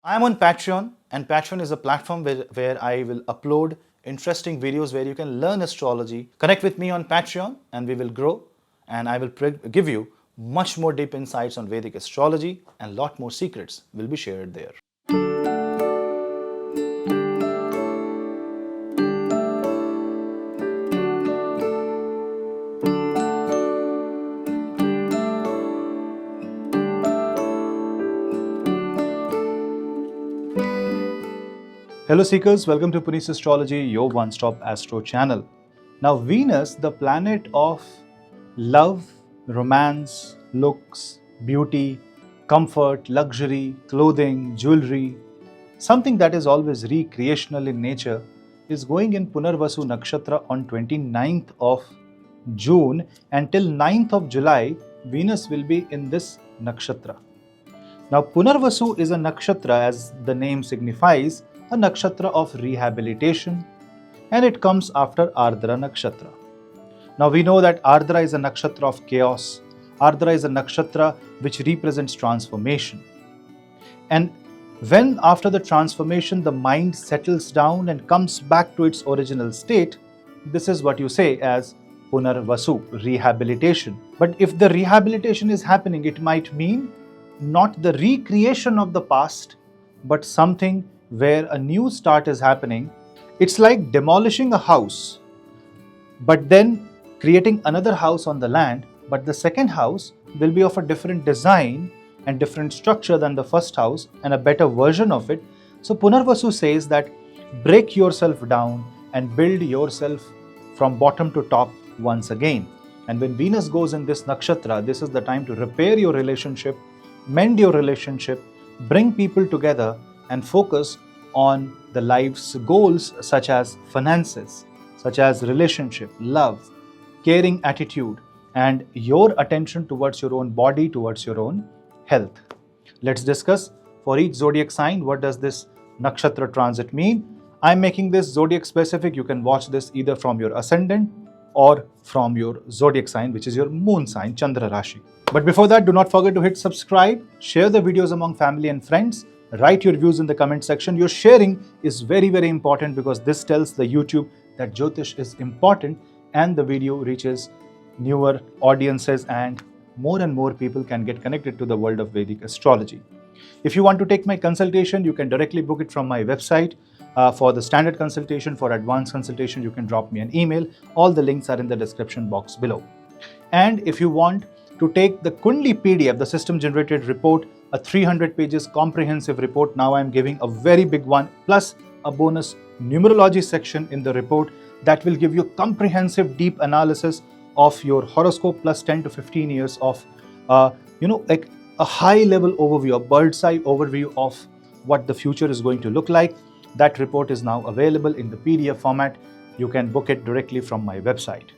I am on Patreon, and Patreon is a platform where I will upload interesting videos where you can learn astrology. Connect with me on Patreon, and we will grow. And I will give you much more deep insights on Vedic astrology, and lot more secrets will be shared there. Hello Seekers, welcome to Punneits Astrology, your one-stop astro channel. Now Venus, the planet of love, romance, looks, beauty, comfort, luxury, clothing, jewelry, something that is always recreational in nature, is going in Punarvasu Nakshatra on 29th of June, until 9th of July, Venus will be in this nakshatra. Now, Punarvasu is a nakshatra, as the name signifies, a nakshatra of rehabilitation, and it comes after Ardra nakshatra. Now, we know that Ardra is a nakshatra of chaos. Ardra is a nakshatra which represents transformation. And when after the transformation the mind settles down and comes back to its original state, this is what you say as Punarvasu, rehabilitation. But if the rehabilitation is happening, it might mean not the recreation of the past, but something where a new start is happening. It's like demolishing a house, but then creating another house on the land, but the second house will be of a different design and different structure than the first house and a better version of it. So Punarvasu says that break yourself down and build yourself from bottom to top once again. And when Venus goes in this nakshatra, this is the time to repair your relationship, mend your relationship, bring people together, and focus on the life's goals such as finances, such as relationship, love, caring attitude, and your attention towards your own body, towards your own health. Let's discuss for each zodiac sign what does this nakshatra transit mean. I'm making this zodiac specific. You can watch this either from your ascendant or from your zodiac sign, which is your moon sign, Chandra Rashi. But before that, do not forget to hit subscribe, share the videos among family and friends, write your views in the comment section. Your sharing is very, very important because this tells the YouTube that Jyotish is important and the video reaches newer audiences and more people can get connected to the world of Vedic astrology. If you want to take my consultation, you can directly book it from my website. For the standard consultation, for advanced consultation, you can drop me an email. All the links are in the description box below. And if you want to take the Kundli PDF, the system generated report, a 300 pages comprehensive report, now I'm giving a very big one, plus a bonus numerology section in the report that will give you comprehensive deep analysis of your horoscope plus 10 to 15 years of, like a high level overview, a bird's eye overview of what the future is going to look like. That report is now available in the PDF format. You can book it directly from my website.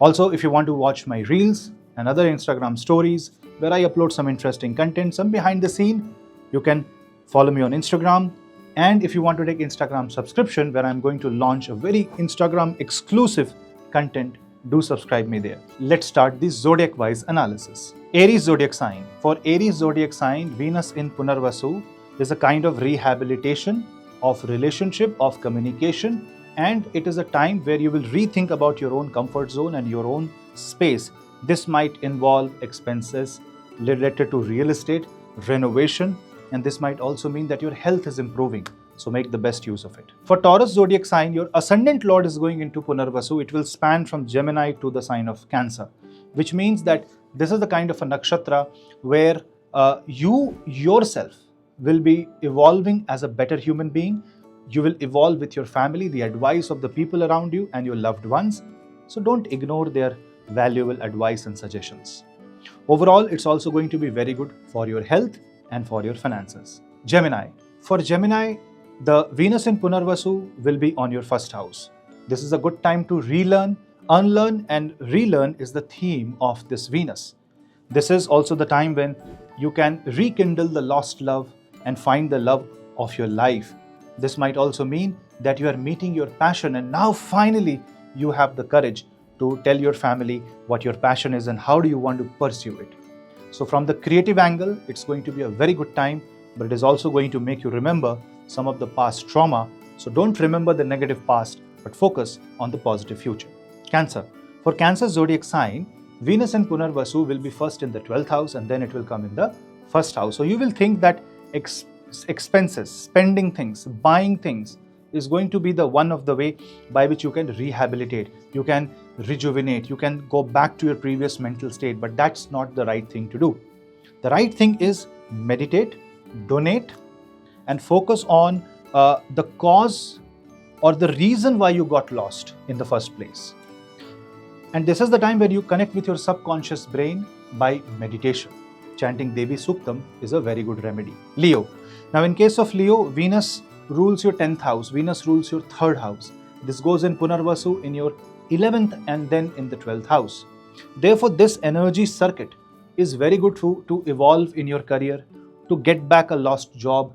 Also, if you want to watch my reels and other Instagram stories where I upload some interesting content, some behind the scene, you can follow me on Instagram. And if you want to take Instagram subscription where I'm going to launch a very Instagram exclusive content, do subscribe me there. Let's start the zodiac wise analysis. Aries zodiac sign. For Aries zodiac sign, Venus in Punarvasu is a kind of rehabilitation of relationship, of communication, and it is a time where you will rethink about your own comfort zone and your own space. This might involve expenses related to real estate, renovation, and this might also mean that your health is improving. So make the best use of it. For Taurus zodiac sign, your ascendant lord is going into Punarvasu. It will span from Gemini to the sign of Cancer, which means that this is the kind of a nakshatra where you yourself will be evolving as a better human being. You will evolve with your family, the advice of the people around you and your loved ones. So don't ignore their valuable advice and suggestions. Overall, it's also going to be very good for your health and for your finances. Gemini. For Gemini, the Venus in Punarvasu will be on your first house. This is a good time to relearn, unlearn, and relearn is the theme of this Venus. This is also the time when you can rekindle the lost love and find the love of your life. This might also mean that you are meeting your passion and now finally you have the courage to tell your family what your passion is and how do you want to pursue it. So from the creative angle, it's going to be a very good time but it is also going to make you remember some of the past trauma. So don't remember the negative past, but focus on the positive future. Cancer. For Cancer zodiac sign, Venus in Punarvasu will be first in the 12th house and then it will come in the first house. So you will think that expenses, spending things, buying things is going to be the one of the way by which you can rehabilitate, you can rejuvenate, you can go back to your previous mental state, but that's not the right thing to do. The right thing is meditate, donate, and focus on the cause or the reason why you got lost in the first place. And this is the time where you connect with your subconscious brain by meditation. Chanting Devi Suktam is a very good remedy. Leo. Now in case of Leo, Venus rules your 10th house, Venus rules your 3rd house. This goes in Punarvasu in your 11th and then in the 12th house. Therefore, this energy circuit is very good to evolve in your career, to get back a lost job,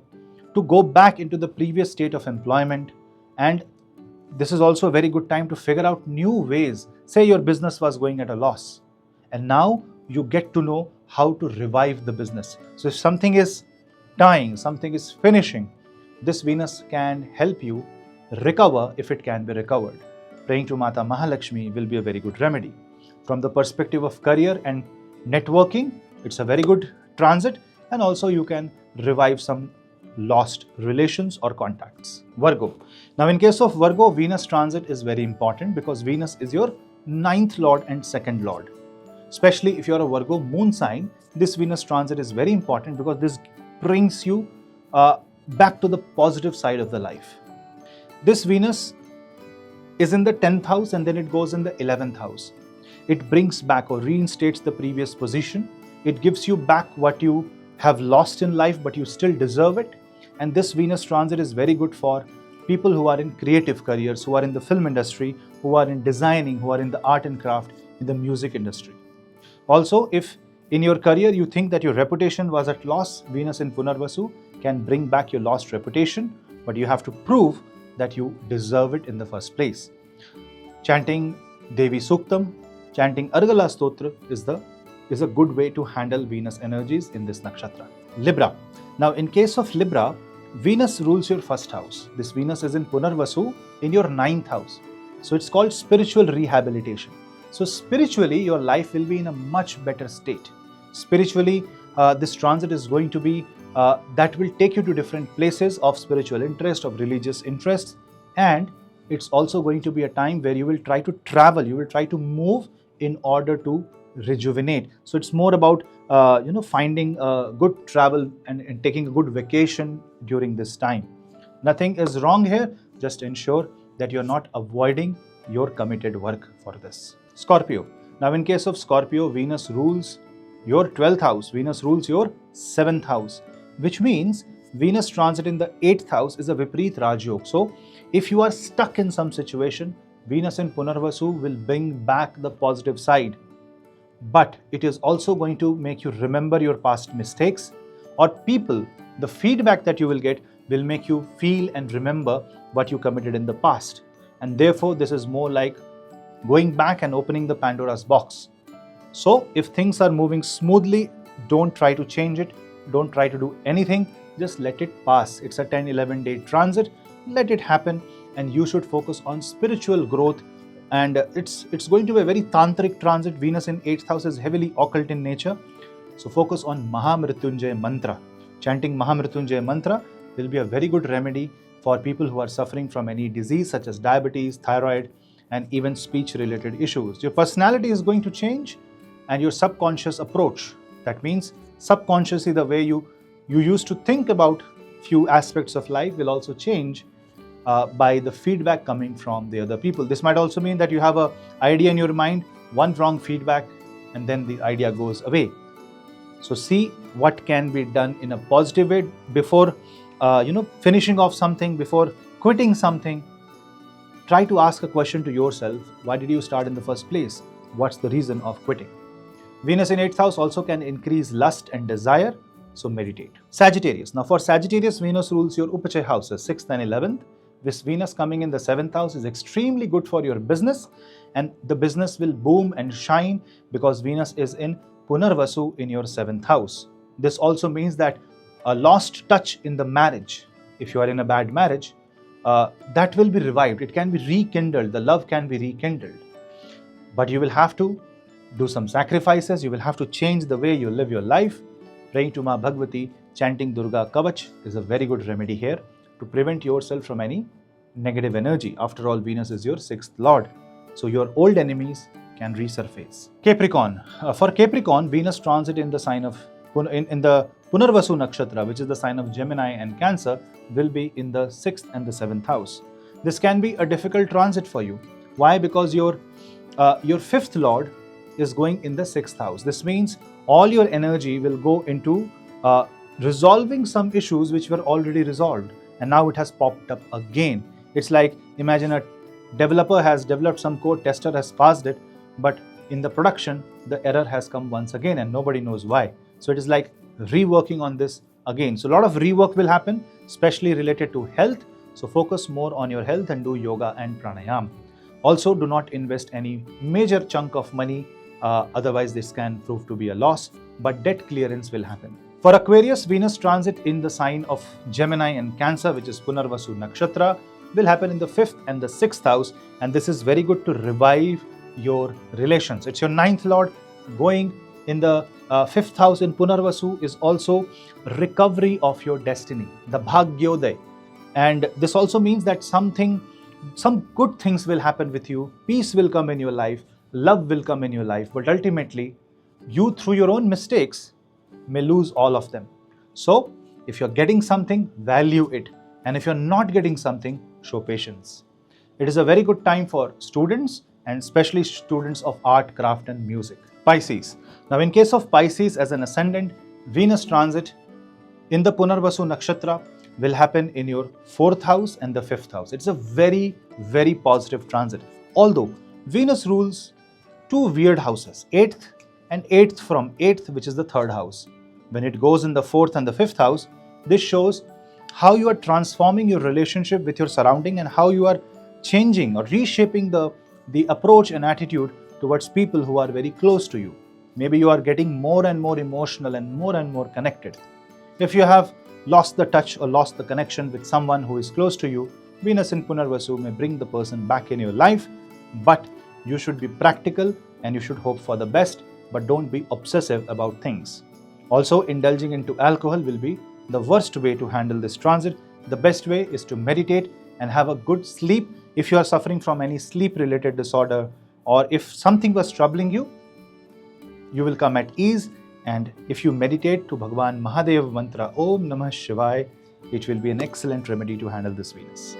to go back into the previous state of employment. And this is also a very good time to figure out new ways. Say your business was going at a loss and now you get to know how to revive the business. So if something is dying, something is finishing, this Venus can help you recover if it can be recovered. Praying to Mata Mahalakshmi will be a very good remedy. From the perspective of career and networking, it's a very good transit, and also you can revive some lost relations or contacts. Virgo. Now in case of Virgo, Venus transit is very important because Venus is your 9th lord and 2nd lord. Especially if you're a Virgo moon sign, this Venus transit is very important because this brings you back to the positive side of the life. This Venus is in the 10th house and then it goes in the 11th house. It brings back or reinstates the previous position. It gives you back what you have lost in life, but you still deserve it. And this Venus transit is very good for people who are in creative careers, who are in the film industry, who are in designing, who are in the art and craft, in the music industry. Also, if in your career you think that your reputation was at loss, Venus in Punarvasu can bring back your lost reputation, but you have to prove that you deserve it in the first place. Chanting Devi Suktam, chanting Argala Stotra is a good way to handle Venus energies in this nakshatra. Libra. Now in case of Libra, Venus rules your 1st house. This Venus is in Punarvasu in your 9th house. So it's called spiritual rehabilitation. So spiritually, your life will be in a much better state. Spiritually, this transit is going to be that will take you to different places of spiritual interest, of religious interests, and it's also going to be a time where you will try to travel, you will try to move in order to rejuvenate. So it's more about finding a good travel and taking a good vacation during this time. Nothing is wrong here, just ensure that you're not avoiding your committed work for this. Scorpio. Now in case of Scorpio, Venus rules your 12th house, Venus rules your 7th house, which means Venus transit in the 8th house is a Vipreet Rajyog. So if you are stuck in some situation, Venus in Punarvasu will bring back the positive side. But it is also going to make you remember your past mistakes, or people, the feedback that you will get will make you feel and remember what you committed in the past. And therefore, this is more like going back and opening the Pandora's box. So if things are moving smoothly, don't try to change it. Don't try to do anything. Just let it pass. It's a 10-11 day transit. Let it happen, and you should focus on spiritual growth. And it's going to be a very tantric transit. Venus in 8th house is heavily occult in nature. So focus on Mahamrityunjay mantra. Chanting Mahamrityunjay mantra will be a very good remedy for people who are suffering from any disease such as diabetes, thyroid, and even speech-related issues. Your personality is going to change, and your subconscious approach. That means subconsciously the way you used to think about few aspects of life will also change by the feedback coming from the other people. This might also mean that you have an idea in your mind, one wrong feedback, and then the idea goes away. So see what can be done in a positive way before finishing off something, before quitting something. Try to ask a question to yourself: why did you start in the first place? What's the reason of quitting? Venus in 8th house also can increase lust and desire, so meditate. Sagittarius. Now for Sagittarius, Venus rules your Upachaya houses, 6th and 11th. This Venus coming in the 7th house is extremely good for your business, and the business will boom and shine because Venus is in Punarvasu in your 7th house. This also means that a lost touch in the marriage, if you are in a bad marriage, that will be revived. It can be rekindled. The love can be rekindled. But you will have to do some sacrifices. You will have to change the way you live your life. Praying to Ma Bhagavati, chanting Durga Kavach is a very good remedy here to prevent yourself from any negative energy. After all, Venus is your 6th lord. So your old enemies can resurface. Capricorn. For Capricorn, Venus transit in the sign of in the Punarvasu Nakshatra, which is the sign of Gemini and Cancer, will be in the 6th and the 7th house. This can be a difficult transit for you. Why? Because your 5th lord is going in the 6th house. This means all your energy will go into resolving some issues which were already resolved, and now it has popped up again. It's like, imagine a developer has developed some code, tester has passed it, but in the production, the error has come once again and nobody knows why. So it is like reworking on this again. So a lot of rework will happen, especially related to health. So focus more on your health and do yoga and pranayam. Also, do not invest any major chunk of money, otherwise this can prove to be a loss, but debt clearance will happen. For Aquarius, Venus transit in the sign of Gemini and Cancer, which is Punarvasu Nakshatra, will happen in the 5th and the 6th house, and this is very good to revive your relations. It's your 9th lord. Going in the 5th house in Punarvasu is also recovery of your destiny, the Bhagyodaya. And this also means that some good things will happen with you, peace will come in your life, love will come in your life, but ultimately, you through your own mistakes may lose all of them. So, if you're getting something, value it. And if you're not getting something, show patience. It is a very good time for students and especially students of art, craft and music. Pisces. Now in case of Pisces as an ascendant, Venus transit in the Punarvasu Nakshatra will happen in your 4th house and the 5th house. It's a very, very positive transit. Although Venus rules 2 weird houses, 8th and 8th from 8th, which is the 3rd house. When it goes in the 4th and the 5th house, this shows how you are transforming your relationship with your surrounding and how you are changing or reshaping the approach and attitude towards people who are very close to you. Maybe you are getting more and more emotional and more connected. If you have lost the touch or lost the connection with someone who is close to you, Venus in Punarvasu may bring the person back in your life, but you should be practical and you should hope for the best, but don't be obsessive about things. Also, indulging into alcohol will be the worst way to handle this transit. The best way is to meditate and have a good sleep. If you are suffering from any sleep related disorder or if something was troubling you, you will come at ease. And if you meditate to Bhagavan Mahadev mantra Om Namah Shivaya, it will be an excellent remedy to handle this Venus.